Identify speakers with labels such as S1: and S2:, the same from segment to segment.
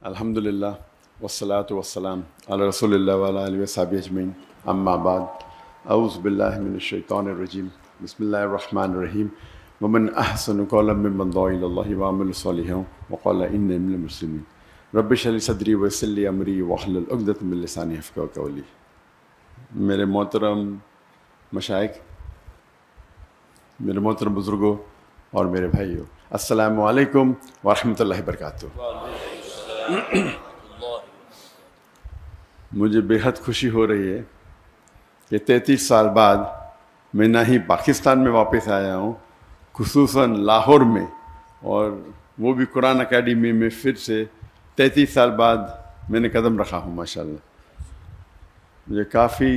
S1: الحمدللہ والصلاة والسلام علی رسول اللہ وعلی آلہ وصحبہ اجمعین اما بعد اعوذ باللہ من الشیطان الرجیم بسم اللہ الرحمن الرحیم ومن احسن قولا ممن دعا الی اللہ وعمل صالحا وقال انی من المسلمین رب اشرح لی صدری ویسر لی امری واحلل عقدۃ من لسانی یفقہوا قولی۔ میرے محترم مشائخ، میرے محترم بزرگوں اور میرے بھائیوں، السلام علیکم ورحمۃ اللہ وبرکاتہ۔ مجھے بے حد خوشی ہو رہی ہے کہ 33 سال بعد میں نہ ہی پاکستان میں واپس آیا ہوں، خصوصاً لاہور میں، اور وہ بھی قرآن اکیڈمی میں پھر سے 33 سال بعد میں نے قدم رکھا ہوں۔ ماشاءاللہ مجھے کافی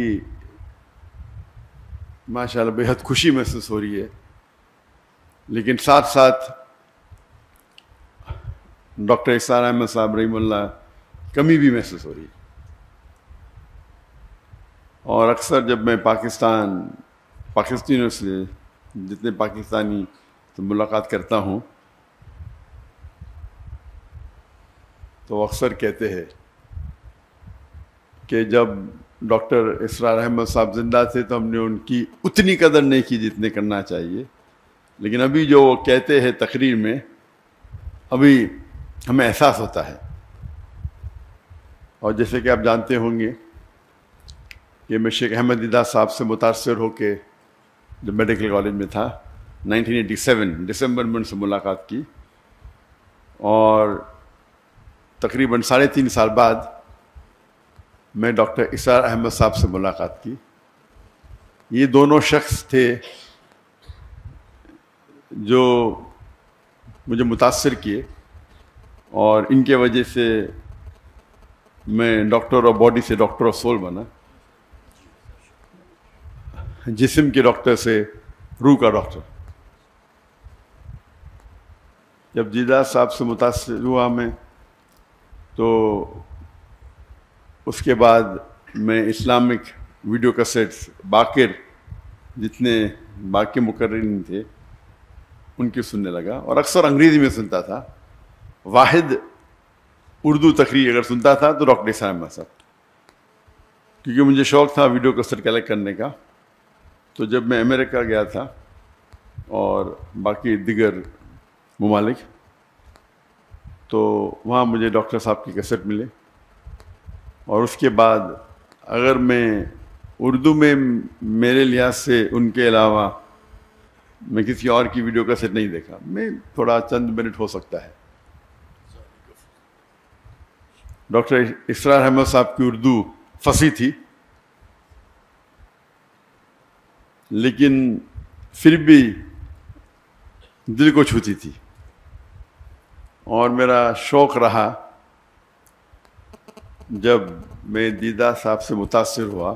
S1: ماشاءاللہ بے حد خوشی محسوس ہو رہی ہے، لیکن ساتھ ساتھ ڈاکٹر اسرار احمد صاحب رحمہ اللہ کمی بھی محسوس ہو رہی ہے۔ اور اکثر جب میں پاکستانیوں سے، جتنے پاکستانی سے ملاقات کرتا ہوں تو اکثر کہتے ہیں کہ جب ڈاکٹر اسرار احمد صاحب زندہ تھے تو ہم نے ان کی اتنی قدر نہیں کی جتنے کرنا چاہیے، لیکن ابھی جو وہ کہتے ہیں تقریر میں، ابھی ہمیں احساس ہوتا ہے۔ اور جیسے کہ آپ جانتے ہوں گے کہ میں شیخ احمد دیدہ صاحب سے متاثر ہو کے جب میڈیکل کالج میں تھا 1987 دسمبر میں ان سے ملاقات کی، اور تقریباً 3.5 سال بعد میں ڈاکٹر اسرار احمد صاحب سے ملاقات کی۔ یہ دونوں شخص تھے جو مجھے متاثر کیے، اور ان کے وجہ سے میں ڈاکٹر آف باڈی سے ڈاکٹر آف سول بنا، جسم کے ڈاکٹر سے روح کا ڈاکٹر۔ جب دیدہ صاحب سے متاثر ہوا میں تو اس کے بعد میں اسلامک ویڈیو کیسٹس باقر جتنے باقی مقررین تھے ان کی سننے لگا، اور اکثر انگریزی میں سنتا تھا۔ واحد اردو تقریر اگر سنتا تھا تو ڈاکٹر اسرار احمد صاحب، کیونکہ مجھے شوق تھا ویڈیو کیسٹ کلیکٹ کرنے کا۔ تو جب میں امریکہ گیا تھا اور باقی دیگر ممالک، تو وہاں مجھے ڈاکٹر صاحب کی کیسٹ ملے، اور اس کے بعد اگر میں اردو میں میرے لحاظ سے ان کے علاوہ میں کسی اور کی ویڈیو کیسٹ نہیں دیکھا۔ میں تھوڑا چند منٹ ہو سکتا ہے۔ ڈاکٹر اسرار احمد صاحب کی اردو فصیح تھی، لیکن پھر بھی دل کو چھوتی تھی، اور میرا شوق رہا جب میں دیدہ صاحب سے متاثر ہوا،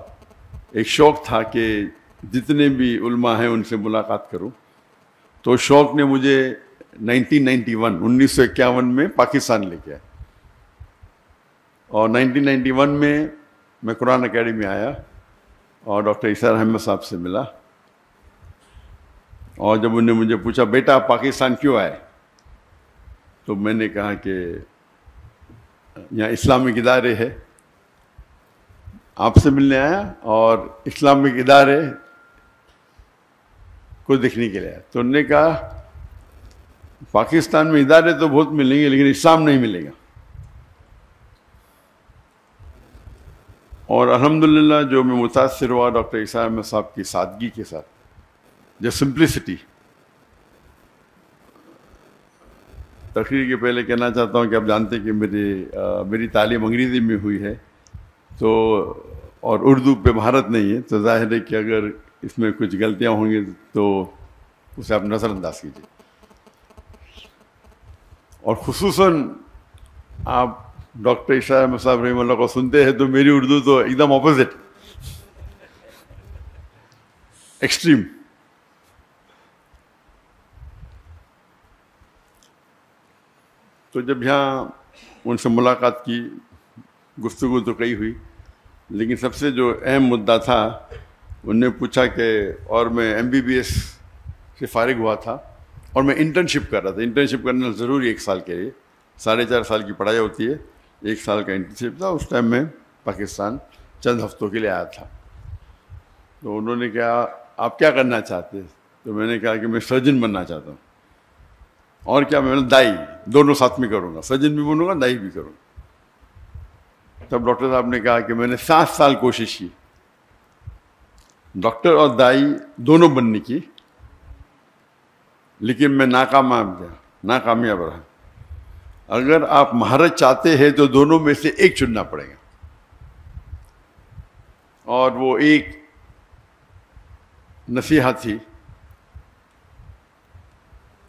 S1: ایک شوق تھا کہ جتنے بھی علماء ہیں ان سے ملاقات کروں۔ تو شوق نے مجھے 1951 میں پاکستان لے کے آیا، اور 1991 میں قرآن اکیڈمی آیا اور ڈاکٹر اسرار احمد صاحب سے ملا۔ اور جب انہوں نے مجھے پوچھا بیٹا آپ پاکستان کیوں آئے، تو میں نے کہا کہ یہاں اسلامک ادارے ہے، آپ سے ملنے آیا، اور اسلامک ادارے کو دیکھنے کے لیے آیا۔ تو انہوں نے کہا پاکستان میں ادارے تو بہت ملیں گے لیکن اسلام نہیں ملے گا۔ اور الحمدللہ جو میں متاثر ہوا ڈاکٹر اسرار احمد صاحب کی سادگی کے ساتھ، جو سمپلسٹی۔ تقریر کے پہلے کہنا چاہتا ہوں کہ آپ جانتے ہیں کہ میری تعلیم انگریزی میں ہوئی ہے، تو اور اردو پہ مہارت نہیں ہے، تو ظاہر ہے کہ اگر اس میں کچھ غلطیاں ہوں گی تو اسے آپ نظر انداز کیجیے۔ اور خصوصاً آپ ڈاکٹر اسرار احمد صاحب رحمہ اللہ کو سنتے ہیں تو میری اردو تو ایک دم اپوزٹ، ایکسٹریم۔ تو جب یہاں ان سے ملاقات کی، گفتگو تو کئی ہوئی، لیکن سب سے جو اہم مدعا تھا، انہوں نے پوچھا کہ، اور میں MBBS سے فارغ ہوا تھا اور میں انٹرنشپ کر رہا تھا۔ انٹرنشپ کرنا ضروری 1 سال کے لیے، 4.5 سال کی پڑھائی ہوتی ہے، 1 سال کا انٹرنشپ تھا. اس ٹائم میں پاکستان چند ہفتوں کے لیے آیا تھا. تو انہوں نے کہا آپ کیا کرنا چاہتے ہیں؟ تو میں نے کہا کہ میں سرجن بننا چاہتا ہوں. اور کیا؟ میں نے دائی دونوں ساتھ میں کروں گا, سرجن بھی بنوں گا, دائی بھی کروں گا. تب ڈاکٹر صاحب نے کہا کہ میں نے 7 سال کوشش کی ڈاکٹر اور دائی دونوں بننے کی, لیکن میں ناکامیاب رہا. اگر آپ مہارت چاہتے ہیں تو دونوں میں سے ایک چننا پڑے گا, اور وہ ایک نصیحت تھی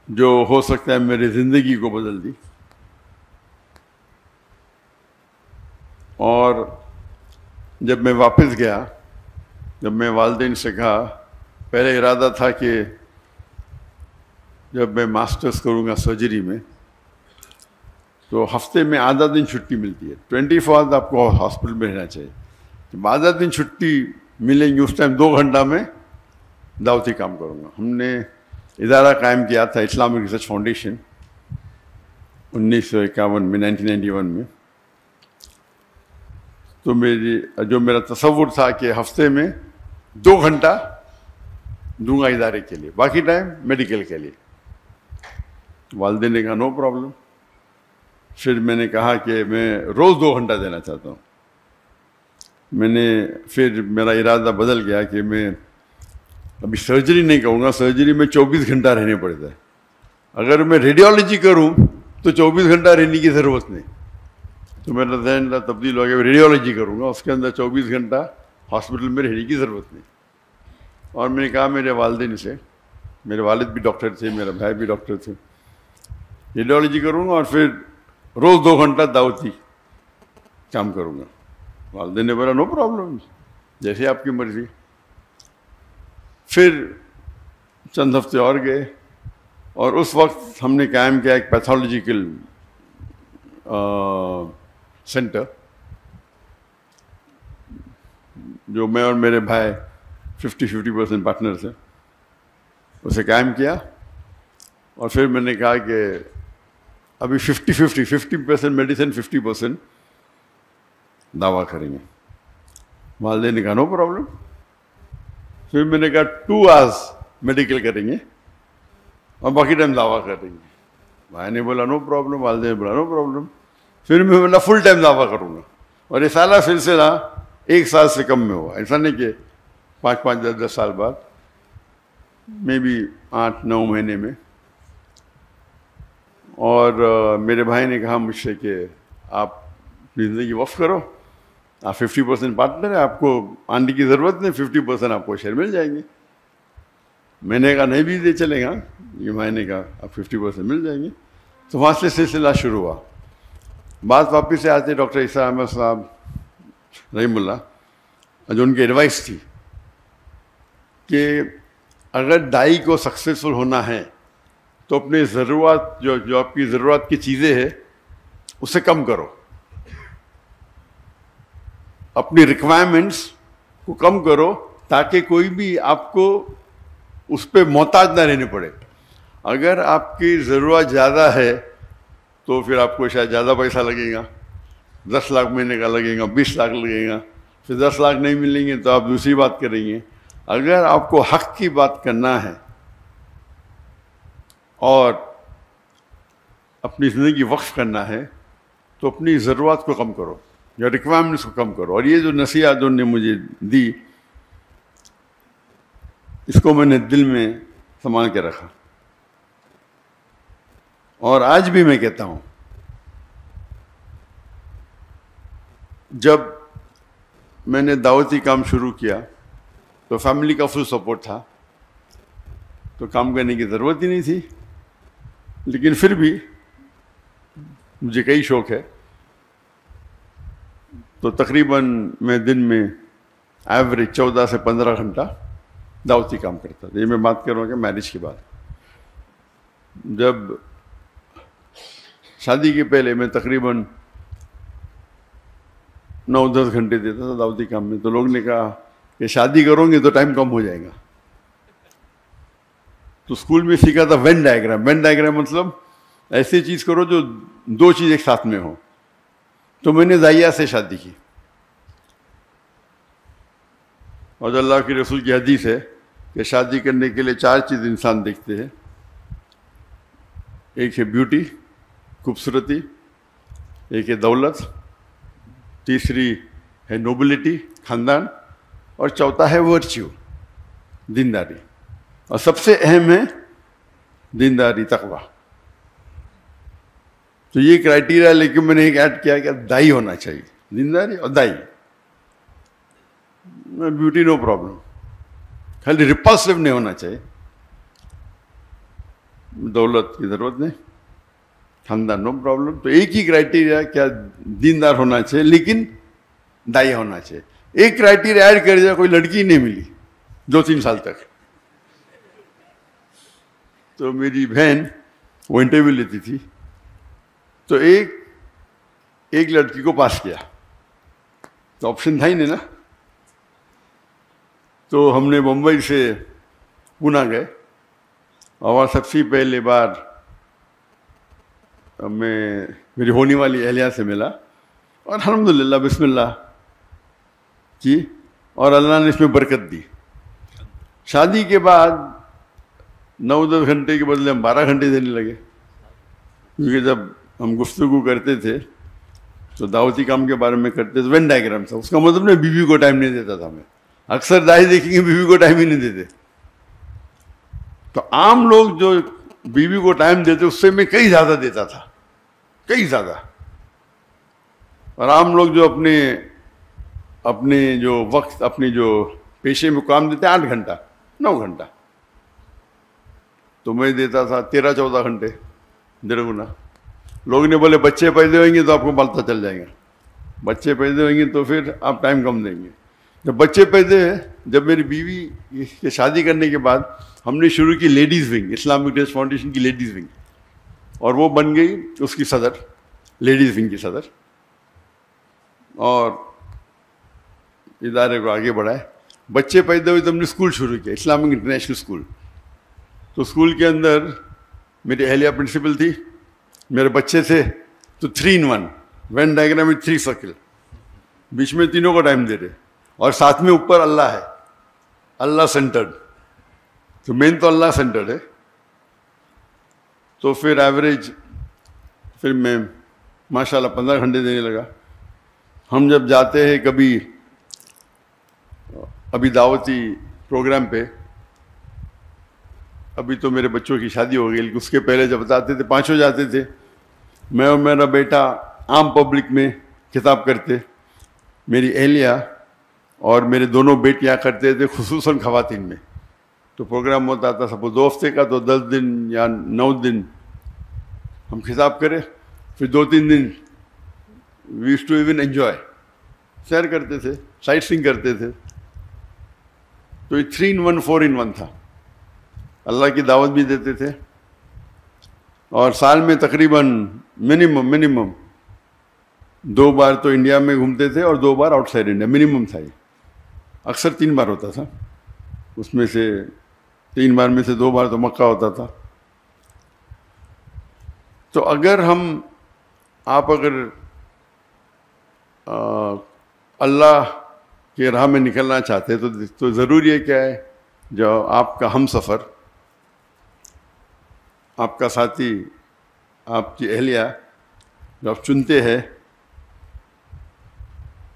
S1: جو ہو سکتا ہے میری زندگی کو بدل دی. اور جب میں واپس گیا, جب میں والدین سے کہا, پہلے ارادہ تھا کہ جب میں ماسٹرز کروں گا سرجری میں تو ہفتے میں آدھا دن چھٹی ملتی ہے, 24 آورز آپ کو ہاسپٹل میں رہنا چاہیے. جب آدھا دن چھٹی ملیں گی اس ٹائم 2 گھنٹہ میں دعوتی کام کروں گا. ہم نے ادارہ قائم کیا تھا اسلامک ریسرچ فاؤنڈیشن 1951 میں, 1991 میں. تو میرا تصور تھا کہ ہفتے میں 2 گھنٹہ دوں گا ادارے کے لیے, باقی ٹائم میڈیکل کے لیے. والدین نے کہا نو پرابلم. پھر میں نے کہا کہ میں روز 2 گھنٹہ دینا چاہتا ہوں. پھر میرا ارادہ بدل گیا کہ میں ابھی سرجری نہیں کروں گا, سرجری میں 24 گھنٹہ رہنے پڑتا ہے. اگر میں ریڈیولوجی کروں تو 24 گھنٹہ رہنے کی ضرورت نہیں. تو میرا ذہن تبدیل ہو گیا, میں ریڈیولوجی کروں گا, اس کے اندر 24 گھنٹہ ہاسپٹل میں رہنے کی ضرورت نہیں. اور میں نے کہا میرے والدین سے, میرے والد بھی ڈاکٹر تھے, میرا بھائی بھی ڈاکٹر تھے, ریڈیولوجی کروں گا اور پھر روز 2 گھنٹہ دعوتی کام کروں گا. والدین نے بولا نو پرابلم, جیسے آپ کی مرضی. پھر چند ہفتے اور گئے اور اس وقت ہم نے قائم کیا ایک پیتھولوجیکل سینٹر, جو میں اور میرے بھائی 50% پارٹنرز ہیں, اسے قائم کیا. اور پھر میں نے کہا کہ ابھی 50% میڈیسن 50% دعویٰ کریں گے. والدین نے کہا نو پرابلم. پھر میں نے کہا 2 آورز میڈیکل کریں گے اور باقی ٹائم دعویٰ کریں گے. بھائی نے بولا نو پرابلم, والدین نے بولا نو پرابلم. پھر میں بولا فل ٹائم دعویٰ کروں گا. اور یہ سالہ سلسلہ 1 سال سے کم میں ہوا, ایسا نہیں کہ 5 10 سال بعد, میں بھی 8 9 مہینے میں. اور میرے بھائی نے کہا مجھ سے کہ آپ اپنی زندگی وقف کرو, آپ 50% پارٹنر ہیں, آپ کو آنے کی ضرورت نہیں, 50% آپ کو شیئر مل جائیں گے. میں نے کہا نہیں بھی دے چلیں گا. یہ بھائی نے کہا آپ 50% مل جائیں گے. تو وہاں سے سلسلہ شروع ہوا. بات واپس سے آتے ڈاکٹر عیسیٰ احمد صاحب رحیم اللہ, جو ان کی ایڈوائس تھی کہ اگر دائی کو سکسیزفل ہونا ہے تو اپنے ضرورت جو آپ کی ضرورت کی چیزیں ہیں اسے کم کرو, اپنی ریکوائرمنٹس کو کم کرو تاکہ کوئی بھی آپ کو اس پہ محتاج نہ رہنے پڑے. اگر آپ کی ضرورت زیادہ ہے تو پھر آپ کو شاید زیادہ پیسہ لگے گا, 10 لاکھ مہینے کا لگے گا, 20 لاکھ لگے گا. پھر 10 لاکھ نہیں ملیں گے تو آپ دوسری بات کریں گے. اگر آپ کو حق کی بات کرنا ہے اور اپنی زندگی وقف کرنا ہے تو اپنی ضرورت کو کم کرو یا ریکوائرمنٹس کو کم کرو. اور یہ جو نصیحت انہوں نے مجھے دی, اس کو میں نے دل میں سنبھال کے رکھا. اور آج بھی میں کہتا ہوں, جب میں نے دعوتی کام شروع کیا تو فیملی کا فل سپورٹ تھا, تو کام کرنے کی ضرورت ہی نہیں تھی. لیکن پھر بھی مجھے کئی شوق ہے, تو تقریباً میں دن میں ایوریج 14 سے 15 گھنٹہ دعوتی کام کرتا تھا. یہ میں بات کر رہا ہوں کہ میرج کے بعد. جب شادی کے پہلے میں تقریباً 9 10 گھنٹے دیتا تھا دعوتی کام میں. تو لوگ نے کہا کہ شادی کرو گے تو ٹائم کم ہو جائے گا. تو اسکول میں سیکھا تھا وین ڈائیگرام. وین ڈائیگرام مطلب ایسی چیز کرو جو 2 چیز ایک ساتھ میں ہو. تو میں نے ضائعہ سے شادی کی. اور اللہ کے رسول کی حدیث ہے کہ شادی کرنے کے لیے 4 چیز انسان دیکھتے ہیں. ایک ہے بیوٹی، خوبصورتی، ایک ہے دولت، تیسری ہے نوبلٹی، خاندان، اور چوتھا ہے ورچیو، دینداری. اور سب سے اہم ہے دینداری، تقوی. تو یہ کرائٹیریا لے کے میں نے ایک ایڈ کیا کہ دائی ہونا چاہیے، دینداری اور دائی. بیوٹی نو پرابلم، خالی ریپلسو نہیں ہونا چاہیے. دولت کی ضرورت نہیں، خاندان نو پرابلم. تو ایک ہی کرائٹیریا کیا دیندار ہونا چاہیے لیکن دائی ہونا چاہیے. ایک کرائٹیریا ایڈ کر دیا، کوئی لڑکی نہیں ملی 2-3 سال تک. تو میری بہن وہ انٹرویو لیتی تھی، تو ایک لڑکی کو پاس کیا، تو آپشن تھا ہی نہیں نا. تو ہم نے ممبئی سے پونا گئے، اور سب سے پہلے بار میں میری ہونے والی اہلیہ سے ملا، اور الحمدللہ بسم اللہ کی، اور اللہ نے اس میں برکت دی. شادی کے بعد 9-10 گھنٹے کے بدلے ہم 12 گھنٹے دینے لگے، کیونکہ جب ہم گفتگو کرتے تھے تو دعوتی کام کے بارے میں کرتے تھے. وین ڈائیگرام تھا، اس کا مطلب نہیں بیوی کو ٹائم نہیں دیتا تھا. میں اکثر دائی دیکھیں گے بیوی کو ٹائم ہی نہیں دیتے. تو عام لوگ جو بیوی کو ٹائم دیتے اس سے میں کئی زیادہ دیتا تھا، کئی زیادہ. اور عام لوگ جو اپنے جو وقت، اپنے جو پیشے میں کام دیتے 8 گھنٹہ 9 گھنٹہ، تو میں دیتا تھا 13-14 گھنٹے، 1.5 گنا. لوگ نے بولے بچے پیدا ہوئیں گے تو آپ کو پتہ چل جائے گا، بچے پیدا ہوئیں گے تو پھر آپ ٹائم کم دیں گے. جب بچے پیدا ہوئے، جب میری بیوی کے شادی کرنے کے بعد ہم نے شروع کی ladies wing, Islamic trust foundation کی لیڈیز ونگ، اور وہ بن گئی اس کی صدر، لیڈیز ونگ کی صدر. اور ادارے کو آگے بڑھائے. بچے پیدا ہوئے تو ہم نے اسکول شروع کیا، اسلامک انٹرنیشنل اسکول. تو اسکول کے اندر میری اہلیہ پرنسپل تھی، میرے بچے تھے، تو 3 in 1 وین ڈائیگرام میں 3 سرکل، بیچ میں تینوں کو ٹائم دے رہے، اور ساتھ میں اوپر اللہ ہے، اللہ سینٹرڈ. تو مین تو اللہ سینٹرڈ ہے. تو پھر ایوریج پھر میں ماشاءاللہ 15 گھنٹے دینے لگا. ہم جب جاتے ہیں کبھی ابھی دعوتی پروگرام پہ، ابھی تو میرے بچوں کی شادی ہو گئی، لیکن اس کے پہلے جب جاتے تھے 5 جاتے تھے، میں اور میرا بیٹا عام پبلک میں خطاب کرتے، میری اہلیہ اور میرے دونوں بیٹیاں کرتے تھے، خصوصاً خواتین میں. تو پروگرام ہوتا تھا سپوز 2 ہفتے کا، تو 10 دن یا 9 دن ہم خطاب کرے، پھر 2-3 دن we used to even enjoy, سیر کرتے تھے، سائٹ سینگ کرتے تھے. تو یہ 3 in 1 4 in 1 تھا. اللہ کی دعوت بھی دیتے تھے، اور سال میں تقریباً منیمم 2 بار تو انڈیا میں گھومتے تھے، اور 2 بار آؤٹ سائڈ انڈیا منیمم تھا. یہ اکثر 3 بار ہوتا تھا، اس میں سے 3 بار میں سے 2 بار تو مکہ ہوتا تھا. تو اگر اگر اللہ کے راہ میں نکلنا چاہتے تو ضروری ہے کیا ہے، جو آپ کا ہم سفر، آپ کا ساتھی، آپ کی اہلیہ جو آپ چنتے ہیں،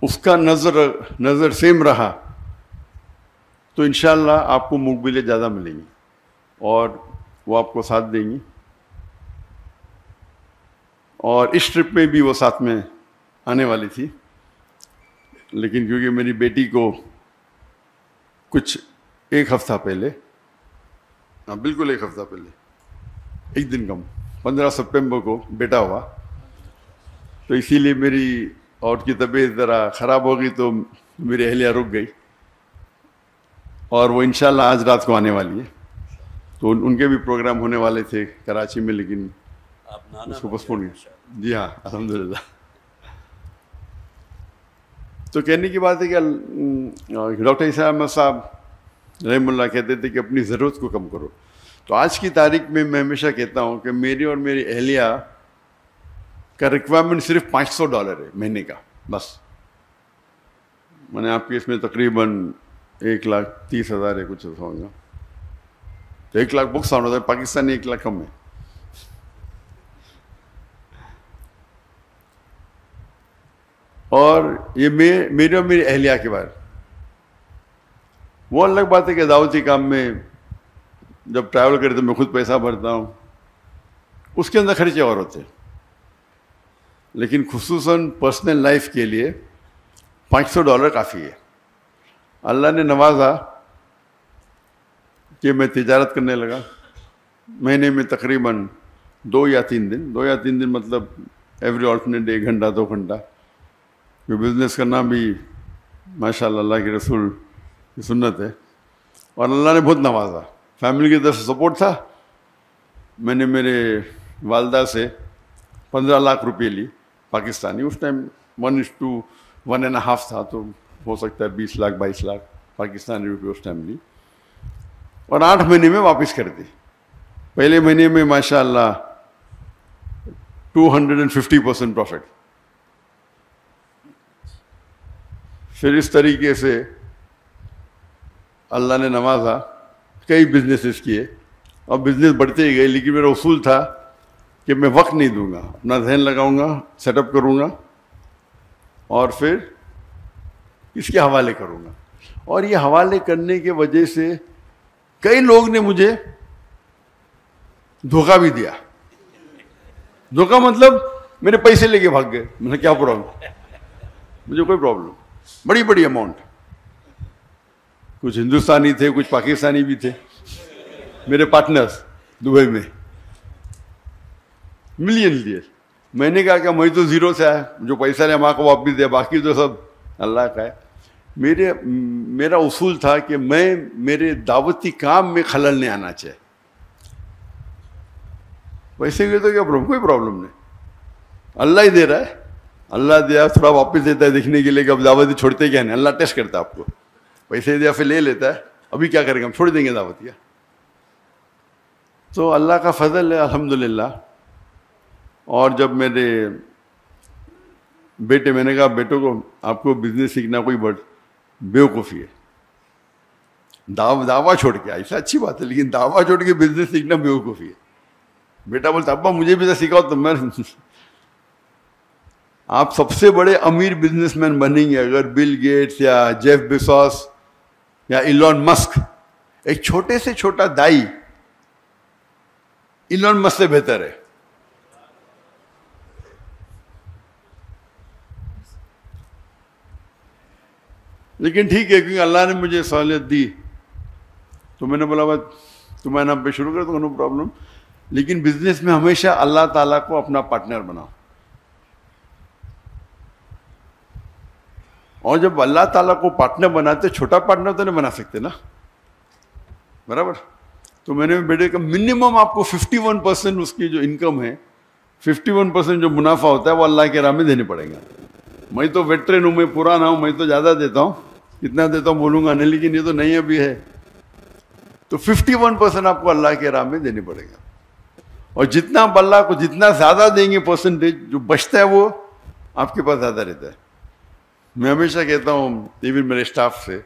S1: اس کا نظر سیم رہا تو انشاءاللہ آپ کو مقبلیں زیادہ ملیں گی، اور وہ آپ کو ساتھ دیں گی. اور اس ٹرپ میں بھی وہ ساتھ میں آنے والی تھی، لیکن کیونکہ میری بیٹی کو کچھ 1 ہفتہ پہلے، بالکل 1 ہفتہ پہلے، 1 دن کم، 15 سپٹمبر کو بیٹا ہوا، تو اسی لیے میری اور کی طبیعت ذرا خراب ہو گئی، تو میری اہلیہ رک گئی، اور وہ انشاءاللہ آج رات کو آنے والی ہے. تو ان کے بھی پروگرام ہونے والے تھے کراچی میں، لیکن اس کو پوسٹ پون کیا. جی ہاں الحمدللہ. تو کہنے کی بات ہے کہ ڈاکٹر عیسیٰ احمد صاحب رحم اللہ کہتے تھے کہ اپنی ضرورت کو کم کرو. تو آج کی تاریخ میں ہمیشہ کہتا ہوں کہ میری اور میری اہلیہ کا ریکوائرمنٹ صرف $500 ہے مہینے کا بس. میں نے آپ کے اس میں تقریباً 1,30,000 ہے کچھ ایسا ہوگا. تو 1 لاکھ بکس آنا ہوتا ہے, پاکستانی 1 لاکھ کم ہے. اور یہ میرے اور میری اہلیہ کے بارے, وہ الگ بات ہے کہ دعوتی کام میں جب ٹریول کرتے میں خود پیسہ بھرتا ہوں, اس کے اندر خرچے اور ہوتے ہیں. لیکن خصوصاً پرسنل لائف کے لیے $500 کافی ہے. اللہ نے نوازا کہ میں تجارت کرنے لگا. مہینے میں تقریباً 2 یا 3 دن مطلب ایوری آلٹرنیٹ ڈے 1 گھنٹہ 2 گھنٹہ. بزنس کرنا بھی ماشاء اللہ اللہ کے رسول کی سنت ہے. اور اللہ نے بہت نوازا. فیملی کی طرف سے سپورٹ تھا. میں نے میرے والدہ سے 15 لاکھ روپے لی پاکستانی. اس ٹائم 1:1.5 تھا, تو ہو سکتا ہے 20 لاکھ 22 لاکھ پاکستانی روپے اس ٹائم لی, اور 8 مہینے میں واپس کر دی. پہلے مہینے میں ماشاء اللہ 250% پروفٹ. پھر اس طریقے سے اللہ نے نوازا, کئی بزنسز کیے اور بزنس بڑھتے ہی گئے. لیکن میرا اصول تھا کہ میں وقت نہیں دوں گا, اپنا ذہن لگاؤں گا, سیٹ اپ کروں گا اور پھر اس کے حوالے کروں گا. اور یہ حوالے کرنے کی وجہ سے کئی لوگ نے مجھے دھوکہ بھی دیا. دھوکہ مطلب میرے پیسے لے کے بھاگ گئے. میں نے کیا پرابلم, مجھے کوئی پرابلم. بڑی اماؤنٹ, کچھ ہندوستانی تھے کچھ پاکستانی بھی تھے میرے پارٹنرز دبئی میں, ملین دیے. میں نے کہا کہ میں تو زیرو سے آیا, جو پیسہ لیا ماں کو واپس دیا, باقی تو سب اللہ کا ہے. میرا اصول تھا کہ میں میرے دعوتی کام میں خلل نہیں آنا چاہیے. پیسے کے تو کیا پرابلم, کوئی پرابلم نہیں. اللہ ہی دے رہا ہے, اللہ دیا تھوڑا واپس دیتا ہے دیکھنے کے لیے کہ اب دعوتی چھوڑتے کیا نہیں. اللہ ٹیسٹ کرتا ہے آپ کو, پیسے دیا پھر لے لیتا ہے, ابھی کیا کریں گے ہم, چھوڑ دیں گے دعوتیہ. تو اللہ کا فضل ہے الحمدللہ. اور جب میرے بیٹے, میں نے کہا بیٹوں کو آپ کو بزنس سیکھنا کوئی بڑ بیوقوفی ہے, دعویٰ چھوڑ کے, ایسا اچھی بات ہے لیکن دعویٰ چھوڑ کے بزنس سیکھنا بیوقوفی ہے. بیٹا بولتا ابا مجھے بھی تو سکھاؤ. تو میں آپ سب سے بڑے امیر بزنس مین بنیں گے اگر بل گیٹس یا جیف بیزوس یا ایلون مسک, ایک چھوٹے سے چھوٹا دائی ایلون مسک سے بہتر ہے. لیکن ٹھیک ہے, کیونکہ اللہ نے مجھے سہولت دی تو میں نے بولا بات تمہارے نام پہ شروع کر دو, نو پرابلم. لیکن بزنس میں ہمیشہ اللہ تعالیٰ کو اپنا پارٹنر بناؤ. اور جب اللہ تعالیٰ کو پارٹنر بناتے, چھوٹا پارٹنر تو نہیں بنا سکتے نا, برابر. تو میں نے بیٹے کا منیمم آپ کو 51% اس کی جو انکم ہے, 51% جو منافع ہوتا ہے وہ اللہ کے راہ میں دینے پڑیں گا. میں تو ویٹرن ہوں, میں پرانا ہوں, میں تو زیادہ دیتا ہوں, کتنا دیتا ہوں بولوں گا نہیں, لیکن یہ تو نہیں ابھی ہے. تو 51% آپ کو اللہ کے راہ میں دینے پڑے گا. اور جتنا آپ اللہ کو جتنا زیادہ دیں گے پرسنٹیج, جو بچتا ہے وہ آپ کے پاس زیادہ رہتا ہے. میں ہمیشہ کہتا ہوں ایون میرے اسٹاف سے,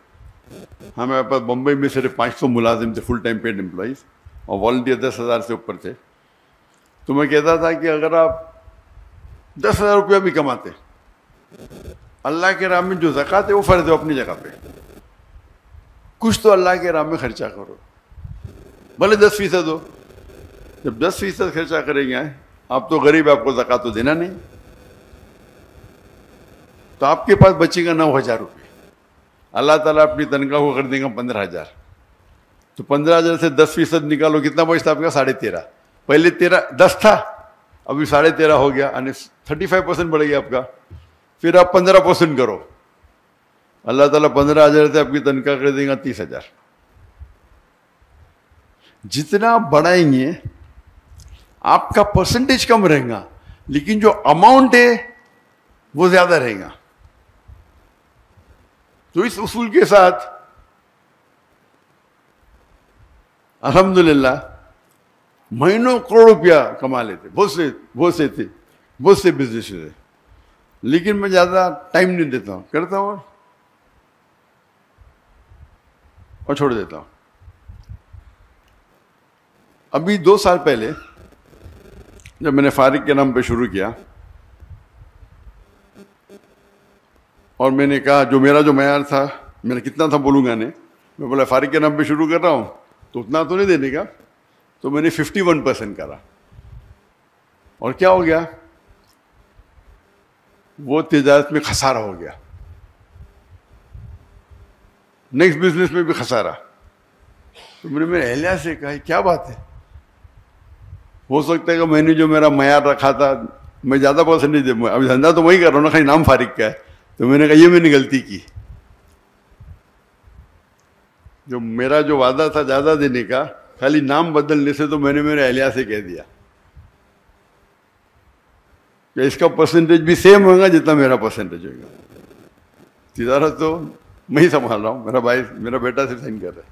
S1: ہمارے پاس بمبئی میں صرف 500 ملازم تھے, فل ٹائم پیڈ امپلائیز, اور والنٹیئر 10,000 سے اوپر تھے. تو میں کہتا تھا کہ اگر آپ 10,000 روپیہ بھی کماتے, اللہ کے راہ میں جو زکوٰۃ ہے وہ فرض ہے اپنی جگہ پہ, کچھ تو اللہ کے راہ میں خرچہ کرو, بھلے 10% ہو. جب 10% خرچہ کریں گے, آپ تو غریب, آپ کو زکوٰۃ تو دینا نہیں, تو آپ کے پاس بچے گا 9,000 روپے. اللہ تعالیٰ اپنی تنخواہ کو کر دیں گا 15,000. تو 15,000 سے 10% نکالو, کتنا بچتا آپ کا؟ 13.5. پہلے 10 تھا, ابھی 13.5 ہو گیا, یعنی 35% بڑھ گیا آپ کا. پھر آپ 15% کرو, اللہ تعالیٰ 15,000 سے آپ کی تنخواہ کر دیں گا 30,000. جتنا آپ بڑھائیں گے آپ کا پرسنٹیج کم رہے گا, لیکن جو اماؤنٹ ہے وہ زیادہ رہے گا. تو اس اصول کے ساتھ الحمدللہ مہینوں کروڑ روپیہ کما لیتے, بہت سے تھے. بہت سے بزنس ہے، لیکن میں زیادہ ٹائم نہیں دیتا ہوں، کرتا ہوں اور چھوڑ دیتا ہوں. ابھی 2 سال پہلے جب میں نے فارغ کے نام پہ شروع کیا اور میں نے کہا جو میرا جو معیار تھا، میں نے کتنا تھا بولوں گا نہیں، میں بولا فارغ کے نام پہ شروع کر رہا ہوں تو اتنا تو نہیں دینے کا، تو میں نے 51% کرا. اور کیا ہو گیا؟ وہ تجارت میں خسارہ ہو گیا، نیکسٹ بزنس میں بھی خسارہ. تو میں نے میرے اہلیہ سے کہا کیا بات ہے؟ ہو سکتا ہے کہ میں نے جو میرا معیار رکھا تھا میں زیادہ پرسنٹیج دے، ابھی دھندا تو وہی کر رہا ہوں نا، خالی نام فارغ کا ہے. تو میں نے کہا یہ میں نے غلطی کی، جو میرا جو وعدہ تھا زیادہ دینے کا، خالی نام بدلنے سے تو میں نے میرے اہلیہ سے کہہ دیا کہ اس کا پرسنٹیج بھی سیم ہوگا جتنا میرا پرسنٹیج ہوگا. تجارت تو میں ہی سنبھال رہا ہوں، میرا بھائی میرا بیٹا سے سائن کر رہا ہے.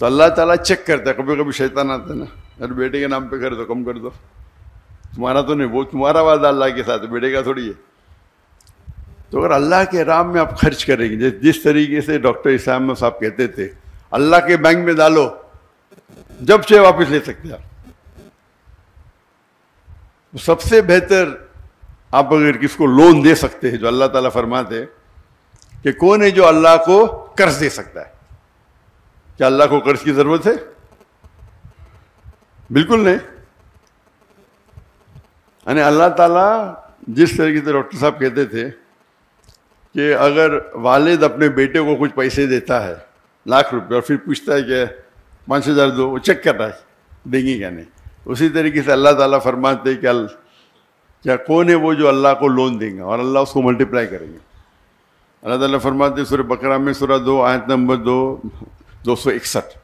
S1: تو اللہ تعالیٰ چیک کرتا ہے، کبھی کبھی شیطان آتا ہے نا، ارے بیٹے کے نام پہ کر دو، کم کر دو، تمہارا تو نہیں، وہ تمہارا وعدہ اللہ کے ساتھ، بیٹے کا تھوڑی ہے. تو اگر اللہ کے راہ میں آپ خرچ کریں گے، جس طریقے سے ڈاکٹر اسامہ صاحب کہتے تھے اللہ کے بینک میں ڈالو، جب چاہے واپس لے سکتے ہیں آپ. سب سے بہتر آپ اگر کس کو لون دے سکتے ہیں، جو اللہ تعالیٰ فرماتے کہ کون ہے جو اللہ کو قرض دے سکتا ہے؟ کیا اللہ کو قرض کی ضرورت ہے؟ بالکل نہیں. یعنی اللہ تعالیٰ جس طریقے سے ڈاکٹر صاحب کہتے تھے کہ اگر والد اپنے بیٹے کو کچھ پیسے دیتا ہے ₹1,00,000 اور پھر پوچھتا ہے کہ 5,000 دو، وہ چیک کرتا ہے دیں گے کیا نہیں، اسی طریقے سے اللہ تعالیٰ فرماتے کہ کیا کون ہے وہ جو اللہ کو لون دیں گا اور اللہ اس کو ملٹیپلائی کریں گے. اللہ تعالیٰ فرماتے سورہ بقرہ میں سورہ 2 آیت نمبر 261،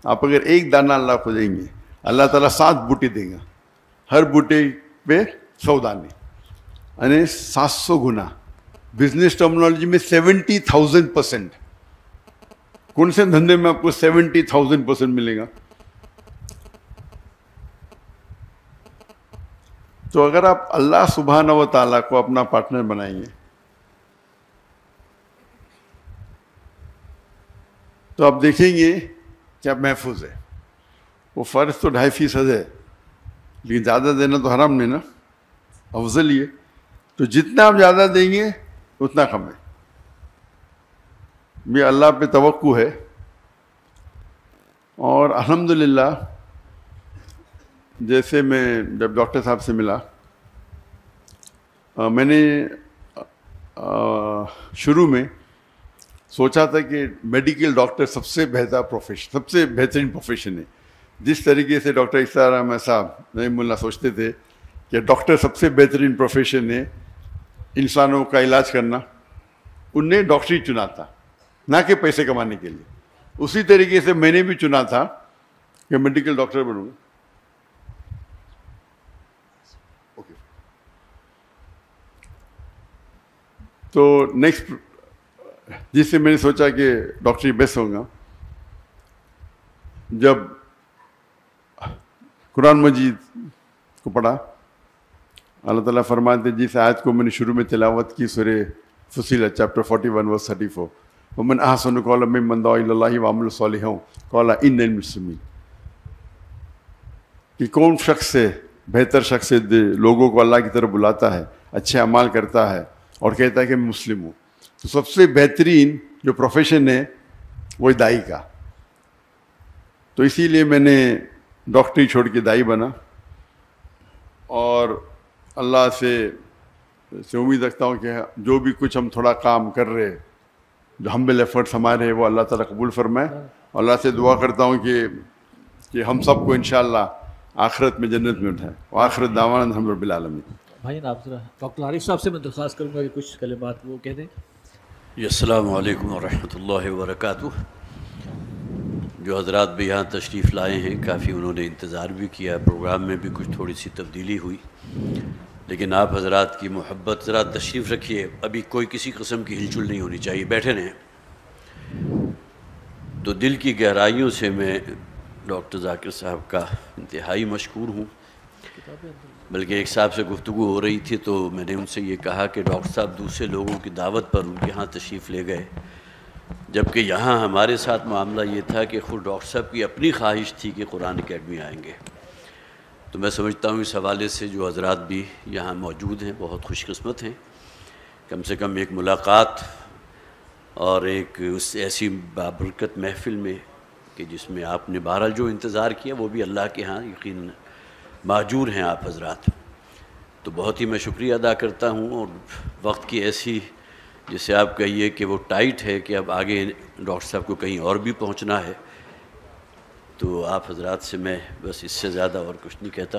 S1: آپ اگر ایک دانہ اللہ کو دیں گے، اللہ تعالیٰ 7 بوٹے دیں گا، ہر بوٹے پہ 100 دانے، یعنی 700 گنا. بزنس ٹرمنالوجی میں 70,000%. کون سے دھندے میں آپ کو 70,000% ملے گا؟ تو اگر آپ اللہ سبحانہ و تعالیٰ کو اپنا پارٹنر بنائیں گے تو آپ دیکھیں گے کہ آپ محفوظ ہے. وہ فرض تو 2.5% ہے، لیکن زیادہ دینا تو حرام نہیں نا، افضل یہ. تو جتنا آپ زیادہ دیں گے اتنا کم ہے. یہ اللہ پہ توقع ہے. اور الحمدللہ جیسے میں جب ڈاکٹر صاحب سے ملا، میں نے شروع میں سوچا تھا کہ میڈیکل ڈاکٹر سب سے بہتر پروفیشن، سب سے بہترین پروفیشن ہے. جس طریقے سے ڈاکٹر اسرار احمد صاحب رحمہ اللہ سوچتے تھے کہ ڈاکٹر سب سے بہترین پروفیشن ہے انسانوں کا علاج کرنا، ان نے ڈاکٹری چنا تھا نہ کہ پیسے کمانے کے لیے. اسی طریقے سے میں نے بھی چنا تھا کہ میڈیکل ڈاکٹر بنوں گا. تو نیکسٹ جس سے میں نے سوچا کہ ڈاکٹری بیسٹ ہوگا، جب قرآن مجید کو پڑھا، اللہ تعالیٰ فرماتے جس آیت کو میں نے شروع میں تلاوت کی سورہ فصیلت چیپٹر 41 ورس 34، ومن احسن قولا ممن دعا الی اللہ وعمل صالحا قال انی من المسلمین، کہ کون شخص سے بہتر شخص سے لوگوں کو اللہ کی طرف بلاتا ہے، اچھے اعمال کرتا ہے اور کہتا ہے کہ میں مسلم ہوں. تو سب سے بہترین جو پروفیشن ہے وہ دائی کا. تو اسی لیے میں نے ڈاکٹری چھوڑ کے دائی بنا، اور اللہ سے امید رکھتا ہوں کہ جو بھی کچھ ہم تھوڑا کام کر رہے، جو ہمبل ایفرٹس ہمارے ہیں، وہ اللہ تعالیٰ قبول فرمائے. اللہ سے دعا کرتا ہوں کہ ہم سب کو انشاءاللہ آخرت میں جنت میں اٹھائے. وآخر دعوانا الحمد للہ رب العالمین.
S2: بھائی آپ ذرا ڈاکٹر عارف صاحب سے میں درخواست کروں گا کہ کچھ کلمات وہ کہہ دیں.
S3: السلام علیکم ورحمۃ اللہ وبرکاتہ. جو حضرات بھی یہاں تشریف لائے ہیں، کافی انہوں نے انتظار بھی کیا، پروگرام میں بھی کچھ تھوڑی سی تبدیلی ہوئی، لیکن آپ حضرات کی محبت، ذرا تشریف رکھیے، ابھی کوئی کسی قسم کی ہلچل نہیں ہونی چاہیے، بیٹھے رہیں. تو دل کی گہرائیوں سے میں ڈاکٹر ذاکر صاحب کا انتہائی مشکور ہوں. بلکہ ایک صاحب سے گفتگو ہو رہی تھی تو میں نے ان سے یہ کہا کہ ڈاکٹر صاحب دوسرے لوگوں کی دعوت پر ان کے ہاں تشریف لے گئے، جبکہ یہاں ہمارے ساتھ معاملہ یہ تھا کہ خود ڈاکٹر صاحب کی اپنی خواہش تھی کہ قرآن اکیڈمی آئیں گے۔ تو میں سمجھتا ہوں اس حوالے سے جو حضرات بھی یہاں موجود ہیں بہت خوش قسمت ہیں، کم سے کم ایک ملاقات اور ایک اس ایسی بابرکت محفل میں کہ جس میں آپ نے بہرحال جو انتظار کیا وہ بھی اللہ کے ہاں یقیناً ماجور ہیں آپ حضرات۔ تو بہت ہی میں شکریہ ادا کرتا ہوں، اور وقت کی ایسی جسے آپ کہیے کہ وہ ٹائٹ ہے کہ اب آگے ڈاکٹر صاحب کو کہیں اور بھی پہنچنا ہے، تو آپ حضرات سے میں بس اس سے زیادہ اور کچھ نہیں کہتا۔